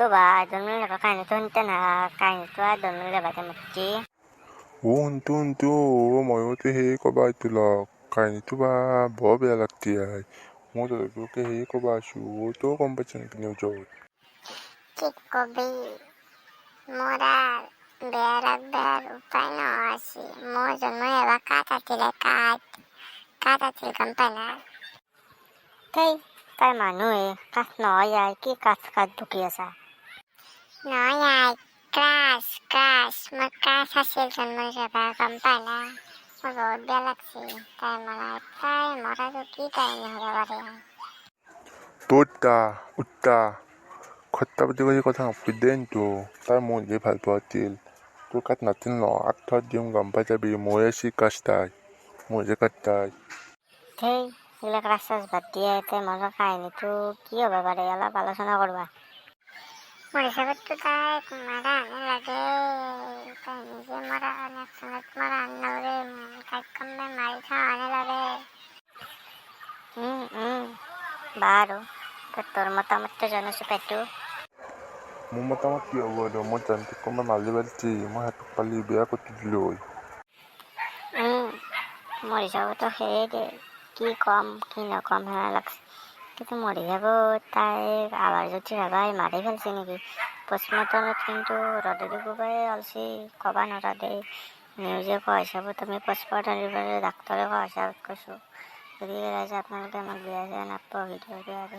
বা আইজন মিলে কাহিনীটো শুনতে না কাহিনীটো আইজন মিলে বাজে মুক্তি শুনটো ময়োতো সেই ক'বা তোলক কাহিনীটো বা বৰ বেয়া লাগতি আই মই তোকে সেই ক'বা আছো তইও গম পাইছ নেকি নিউজত কি কবি মোর আর বেয়া লাগবার উপায় না আছে মোর জন্য এবার কাঠ আছিল কাঠ আছিল গম পাই না তাই তাই মানুহে কাঠ নহয় আই কি কাঠ ঢুকি আছা নহয় আই ক্রাশ মোর ক্রাশ আছিল জন্ম যাবা গম পাই না মোর বহুত বেয়া লাগছে তাই মরা তো কি কাহিনী হতে পারে উত্তা খট্টা পাতি কৰি কথা নকবি তো তাৰ মন যে ভাল পোৱাছিল তোৰ কাঠ নাছিল ন আঠত দিম গম পাই যাবি মই আছি কাষ্টাই মই যে কাট্টাই সেই এইবিলাক ৰাস্তাত বাদ দিয়ে তাই মজা কাহিনীটো কি হ'ব পাৰে অলপ আলোচনা কৰবা মোৰ হিচাপত তো তাইক মাৰা আনে লাগে তাই নিজে মৰা আনে মৰা আনে লাগে তাইক কমে মাৰি থোৱা আনে লাগে বাৰু তোৰ মতামতটা জানাছো পেটু মোৰ মতামত কি হ'ব আৰু মই জানটোক কোনোবা মালি পালিছি মই হাতক পালি বেয়া কৰি দিলো মোৰ হিচাপতো সেয়ে দে কি কম কি নকম হেনা লাগছে কিন্তু মোৰ হিচাপত তাইক আবাৰ যদি ভাবাই মাৰি ফেলছে নেকি পষ্টমৰ্টমত কিন্তু ৰদেদি কোবাই অলছি ক'বা নৰা দেই নিউজে কোৱা হিচাপত আমি পষ্টমৰ্টম দিবলৈ ডাক্তৰে কোৱা হিচাপত কৈছোঁ গতিকে ৰাইজে আপোনালোকে আমাক বেয়া চেয়া নাপাব ভিডিঅ'টো আৰু